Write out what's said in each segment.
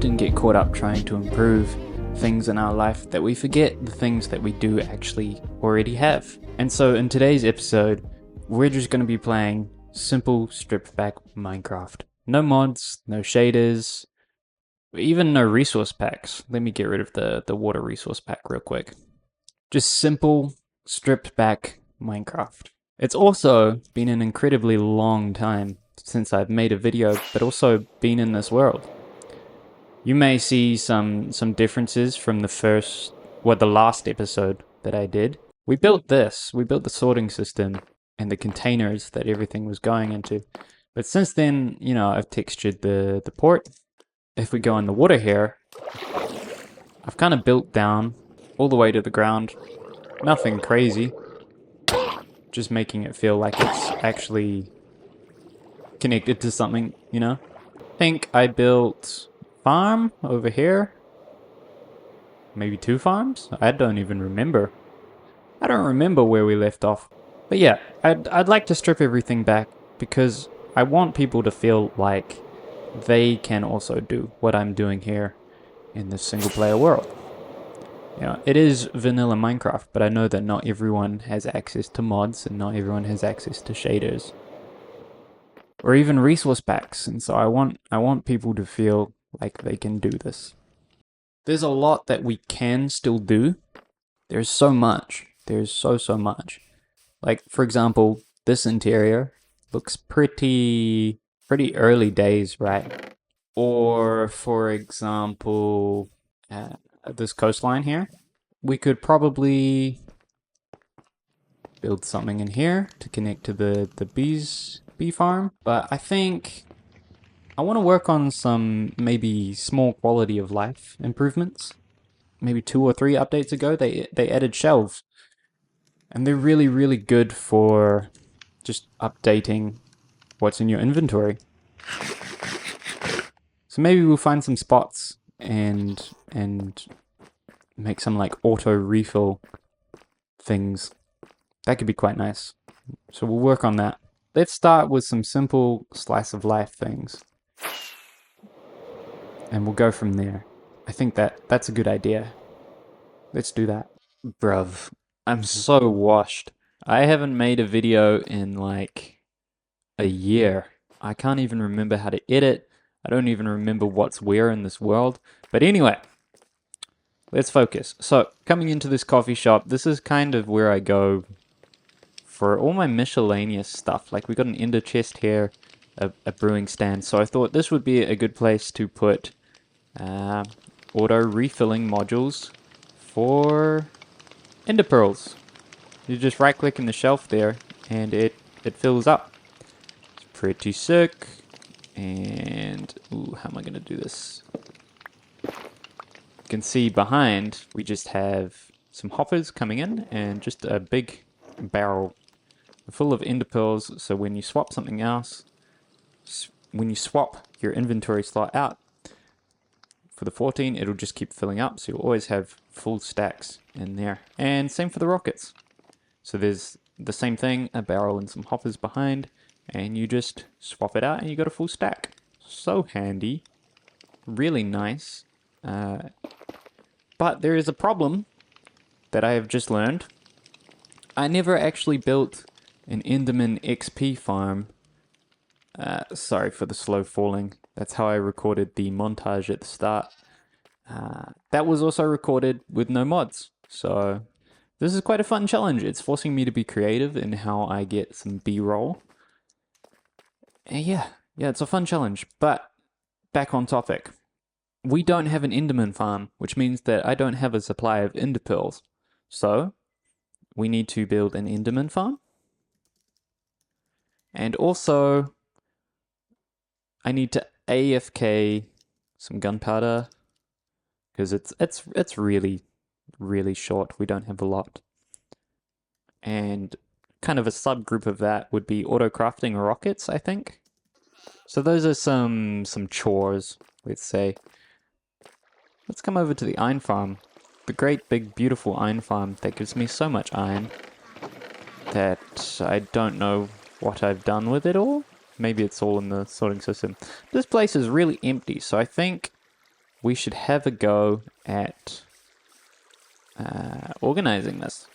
often get caught up trying to improve things in our life that we forget the things that we do actually already have. And so in today's episode, we're just going to be playing simple stripped back Minecraft. No mods, no shaders, even no resource packs. Let me get rid of the water resource pack real quick. Just simple stripped back Minecraft. It's also been an incredibly long time since I've made a video, but also been in this world. You may see some differences from the last episode that I did. We built the sorting system and the containers that everything was going into. But since then, I've textured the port. If we go in the water here, I've kind of built down all the way to the ground. Nothing crazy. Just making it feel like it's actually connected to something, I think I built farm over here. Maybe 2 farms? I don't even remember. I don't remember where we left off. But yeah, I'd like to strip everything back because I want people to feel like they can also do what I'm doing here in this single player world. It is vanilla Minecraft, but I know that not everyone has access to mods and not everyone has access to shaders or even resource packs, and so I want people to feel like they can do this. There's a lot that we can still do. There's so much. There's so much. Like, for example, this interior looks pretty early days, right? Or, for example, this coastline here. We could probably build something in here to connect to the bee farm. But I think I want to work on some maybe small quality of life improvements. Maybe 2 or 3 updates ago, they added shelves. And they're really good for just updating what's in your inventory. So maybe we'll find some spots and make some like auto refill things. That could be quite nice. So we'll work on that. Let's start with some simple slice of life things. And we'll go from there. I think that's a good idea. Let's do that. Bruv, I'm so washed. I haven't made a video in like a year. I can't even remember how to edit. I don't even remember what's where in this world. But anyway, let's focus. So, coming into this coffee shop, this is kind of where I go for all my miscellaneous stuff. Like, we got an ender chest here, a brewing stand. So I thought this would be a good place to put auto refilling modules for ender pearls. You just right click in the shelf there and it fills up. It's pretty sick. And how am I gonna do this? You can see behind we just have some hoppers coming in and just a big barrel full of ender pearls. So when you swap something else, when you swap your inventory slot out for the 14, it'll just keep filling up. So you'll always have full stacks in there. And same for the rockets. So there's the same thing, a barrel and some hoppers behind, and you just swap it out and you got a full stack. So handy. Really nice. But there is a problem that I have just learned. I never actually built an Enderman XP farm. Sorry for the slow falling. That's how I recorded the montage at the start. That was also recorded with no mods. So this is quite a fun challenge. It's forcing me to be creative in how I get some B-roll. And yeah, it's a fun challenge. But back on topic. We don't have an Enderman farm, which means that I don't have a supply of ender pearls. So we need to build an Enderman farm. And also, I need to AFK some gunpowder because it's really short. We don't have a lot. And kind of a subgroup of that would be auto crafting rockets, I think. So those are some chores, let's say. Let's come over to the iron farm. The great big beautiful iron farm that gives me so much iron that I don't know what I've done with it all. Maybe it's all in the sorting system. This place is really empty, so I think we should have a go at organizing this.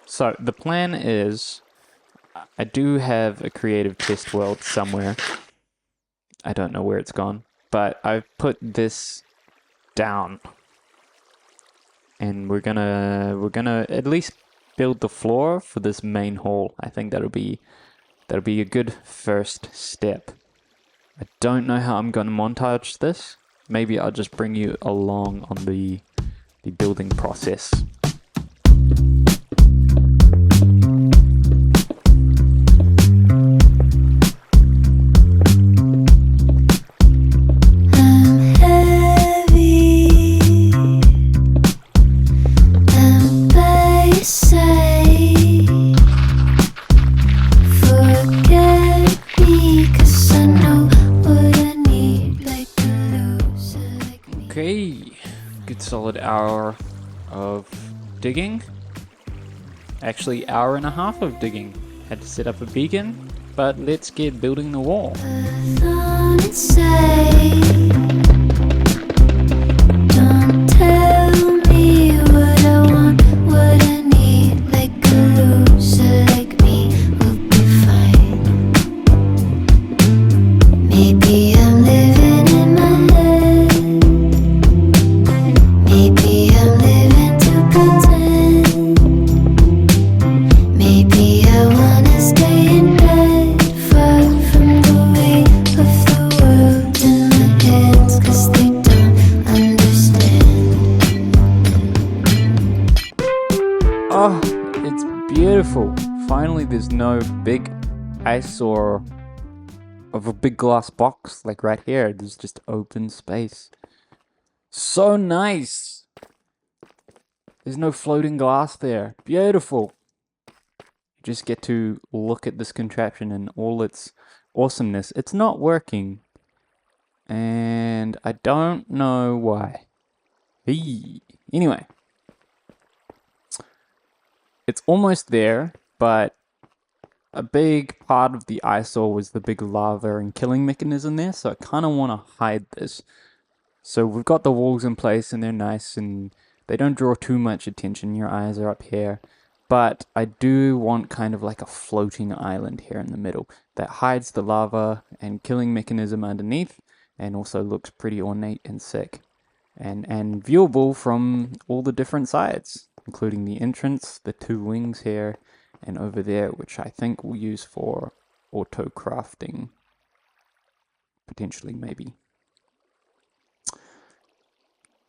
So the plan is, I do have a creative test world somewhere. I don't know where it's gone, but I've put this down, and we're gonna at least build the floor for this main hall. I think that'll be a good first step. I don't know how I'm gonna montage this. Maybe I'll just bring you along on the building process. Okay, good solid hour of digging. Actually, hour and a half of digging. Had to set up a beacon, but let's get building the wall. Don't tell me what I want, what I need. Like a loser like me will be fine. Maybe I'm living in my head. Maybe I'm living to pretend. Maybe I wanna stay in bed, far from the weight of the world in my hands, 'cause they don't understand. Oh, it's beautiful. Finally, there's no big eyesore of a big glass box like right here. There's just open space. So nice. There's no floating glass there. Beautiful. You just get to look at this contraption in all its awesomeness. It's not working, and I don't know why. Anyway, it's almost there, but a big part of the eyesore was the big lava and killing mechanism there, so I kind of want to hide this. So we've got the walls in place, and they're nice, and they don't draw too much attention. Your eyes are up here. But I do want kind of like a floating island here in the middle that hides the lava and killing mechanism underneath, and also looks pretty ornate and sick. And viewable from all the different sides, including the entrance, the two wings here, and over there, which I think we'll use for auto crafting. Potentially, maybe.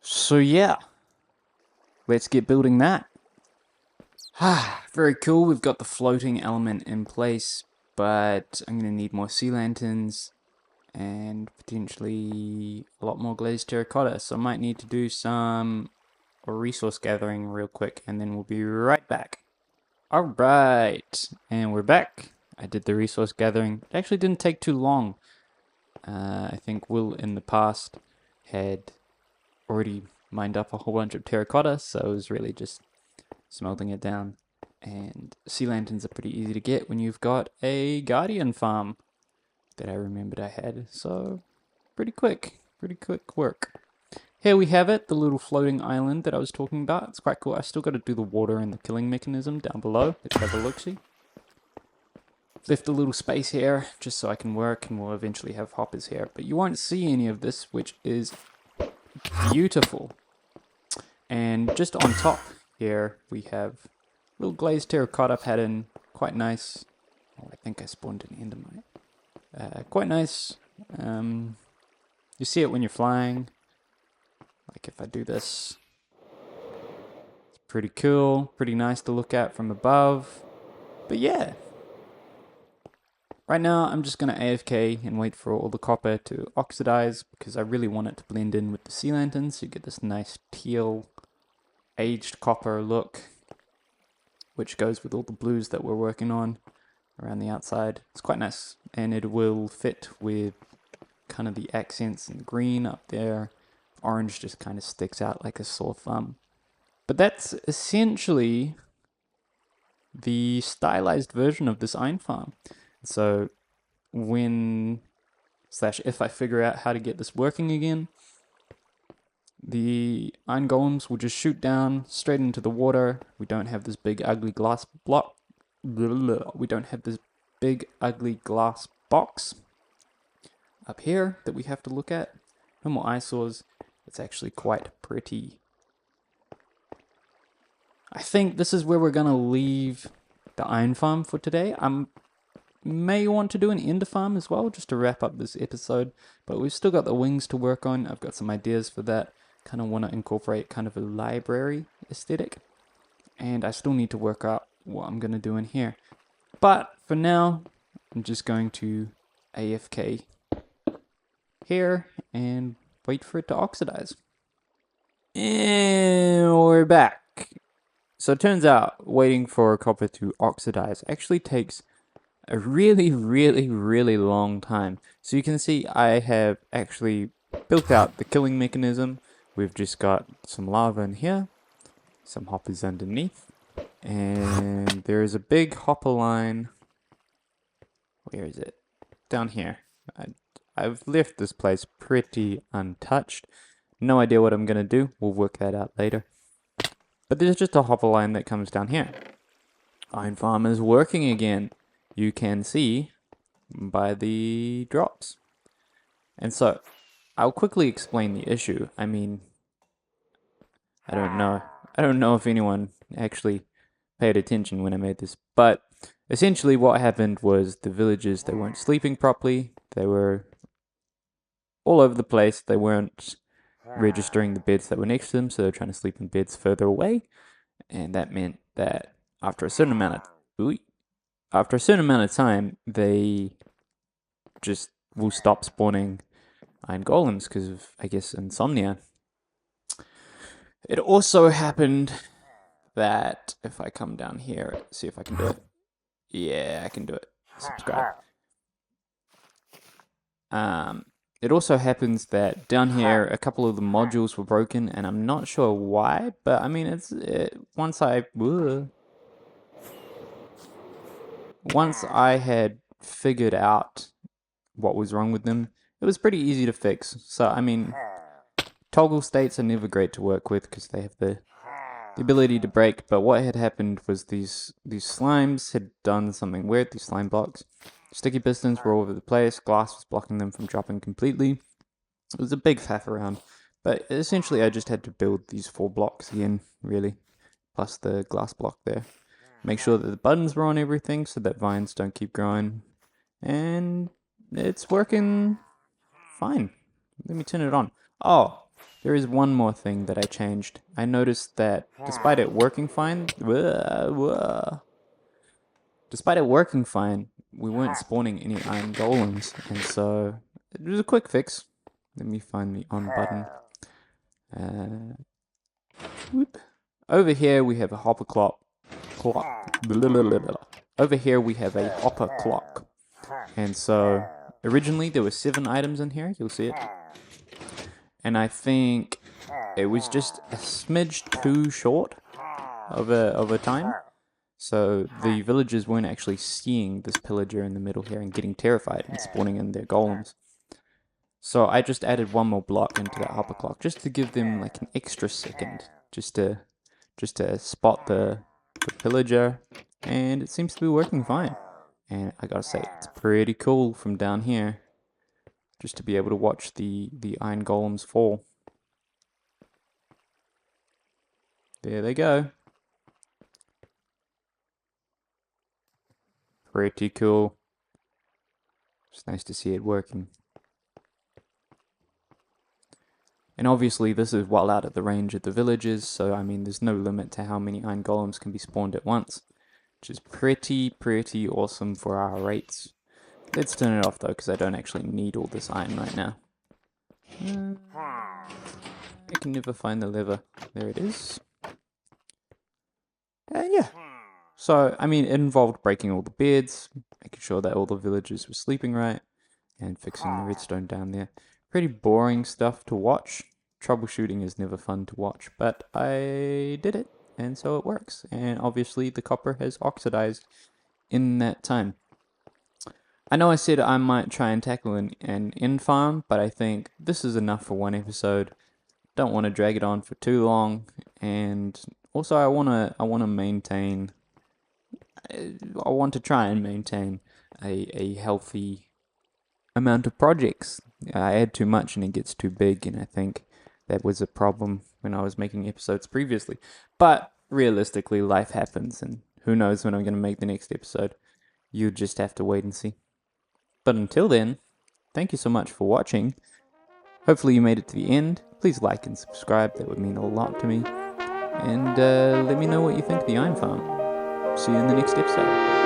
So yeah, let's get building that. Very cool. We've got the floating element in place, but I'm going to need more sea lanterns and potentially a lot more glazed terracotta. So I might need to do some resource gathering real quick, and then we'll be right back. Alright, and we're back. I did the resource gathering. It actually didn't take too long. I think Will in the past had already mined up a whole bunch of terracotta, so it was really just smelting it down. And sea lanterns are pretty easy to get when you've got a guardian farm that I remembered I had, so pretty quick work. Here we have it, the little floating island that I was talking about. It's quite cool. I still got to do the water and the killing mechanism down below. Let's have a look-see. Left a little space here just so I can work, and we'll eventually have hoppers here. But you won't see any of this, which is beautiful. And just on top here, we have a little glazed terracotta pattern. Quite nice. Oh, I think I spawned an endermite. Quite nice. You see it when you're flying. Like if I do this. It's pretty cool. Pretty nice to look at from above. But yeah. Right now, I'm just going to AFK and wait for all the copper to oxidize, because I really want it to blend in with the sea lanterns, so you get this nice teal, aged copper look, which goes with all the blues that we're working on around the outside. It's quite nice, and it will fit with kind of the accents and green up there. Orange just kind of sticks out like a sore thumb. But that's essentially the stylized version of this iron farm. So when / if I figure out how to get this working again, the iron golems will just shoot down straight into the water. We don't have this big ugly glass block. We don't have this big ugly glass box up here that we have to look at. No more eyesores. It's actually quite pretty. I think this is where we're gonna leave the iron farm for today. May want to do an ender farm as well, just to wrap up this episode, but we've still got the wings to work on. I've got some ideas for that. Kind of want to incorporate kind of a library aesthetic, and I still need to work out what I'm going to do in here. But for now, I'm just going to AFK here and wait for it to oxidize. And we're back. So it turns out waiting for copper to oxidize actually takes a really long time. So you can see I have actually built out the killing mechanism. We've just got some lava in here, some hoppers underneath, and there is a big hopper line. Where is it? Down here. I've left this place pretty untouched. No idea what I'm gonna do. We'll work that out later. But there's just a hopper line that comes down here. Iron farm is working again. You can see by the drops. And so, I'll quickly explain the issue. I mean, I don't know if anyone actually paid attention when I made this, but essentially what happened was the villagers, they weren't sleeping properly. They were all over the place. They weren't registering the beds that were next to them, so they're trying to sleep in beds further away. And that meant that after a certain amount of time, they just will stop spawning iron golems because of, I guess, insomnia. It also happened that if I come down here, see if I can do it. Yeah, I can do it. Subscribe. It also happens that down here, a couple of the modules were broken, and I'm not sure why, but I mean, once I had figured out what was wrong with them, it was pretty easy to fix. So, I mean, toggle states are never great to work with because they have the ability to break, but what had happened was these slimes had done something weird, these slime blocks. Sticky pistons were all over the place, glass was blocking them from dropping completely. It was a big faff around, but essentially I just had to build these 4 blocks again, really, plus the glass block there. Make sure that the buttons were on everything so that vines don't keep growing, and it's working fine. Let me turn it on. Oh, there is one more thing that I changed. I noticed that despite it working fine, we weren't spawning any iron golems, and so it was a quick fix. Let me find the on button. Whoop. Over here we have a hopper clock. Over here we have a hopper clock, and so originally there were 7 items in here. You'll see it, and I think it was just a smidge too short of a time. So the villagers weren't actually seeing this pillager in the middle here and getting terrified and spawning in their golems. So I just added 1 more block into that hopper clock just to give them like an extra second, just to spot the pillager, and it seems to be working fine. And I gotta say, it's pretty cool from down here, just to be able to watch the iron golems fall. There they go. Pretty cool. It's nice to see it working. And obviously this is well out of the range of the villagers, so I mean there's no limit to how many iron golems can be spawned at once, which is pretty awesome for our rates. Let's turn it off though, because I don't actually need all this iron right now. I can never find the lever. There it is. Yeah. So, I mean, it involved breaking all the beds, making sure that all the villagers were sleeping right, and fixing the redstone down there. Pretty boring stuff to watch. Troubleshooting is never fun to watch, but I did it, and so it works. And obviously the copper has oxidized in that time. I know I said I might try and tackle an end farm, but I think this is enough for one episode. don't want to drag it on for too long, and also I want to maintain. I want to try and maintain a healthy amount of projects. I add too much and it gets too big, and I think that was a problem when I was making episodes previously. But realistically, life happens, and who knows when I'm going to make the next episode. You just have to wait and see. But until then, thank you so much for watching. Hopefully you made it to the end. Please like and subscribe, that would mean a lot to me. And let me know what you think of the Iron Farm. See you in the next episode.